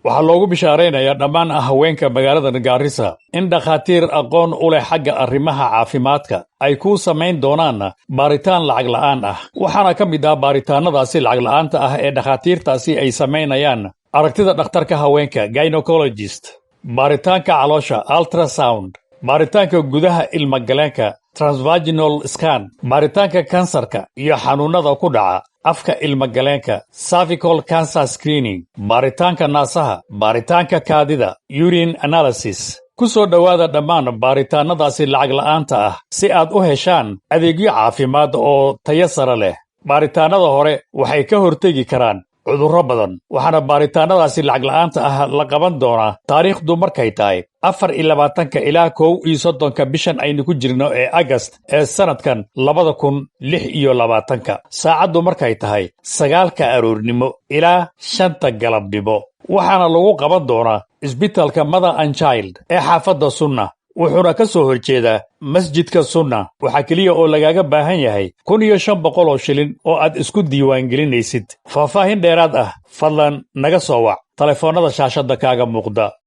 waxaa loogu bishaaraynayaa dhammaan haweenka magaalada Garissa in dhakhaatiir aqoon u leh xagga arrimaha caafimaadka ay ku samayn doonaan baaritaan lacag la'aan ah. waxaana ka mid ah baaritaanadaasi lacag la'aanta ah ee dhakhaatiirtaasi ay samaynayaan aragtida dhakhtarka haweenka gynecologist, baaritaanka caloosha ultrasound, baaritaanka gudaha ilmagaleenka transvaginal scan, baaritaanka kansarka iyo xanuunada ku dhaca afka ilmagaleenka cervical cancer screening, baaritaanka naasaha, baaritaanka kaadida urine analysis. ku soo dhowaada dhammaan baaritaanadaasi lacag la'aanta ah si aad u heshaan adeegyo caafimaad oo tayo sare leh. baaritaanada hore waxay ka hortegi karaan cudurro badan, waxaana baaritaanadaasi lacag la'aanta ah la qaban doonaa taariikhdu markay tahay 24 ilaa 31 bishan aynu ku jirno ee August ee sanadkan 2026, saacaddu markay tahay 9 aroornimo ilaa 5 galabnimo. waxaana lagu qaban doonaa isbitaalka Mother and Child ee xaafadda Sunna, wuxuuna ka soo horjeedaa masjidka Sunna. waxaa keliya oo lagaaga baahan yahay 1,500 oo shilin oo aad isku diiwaangelinaysid. faahfaahin dheeraad ah fadlan naga soo wac taleefoonnada shaashadda kaaga muuqda.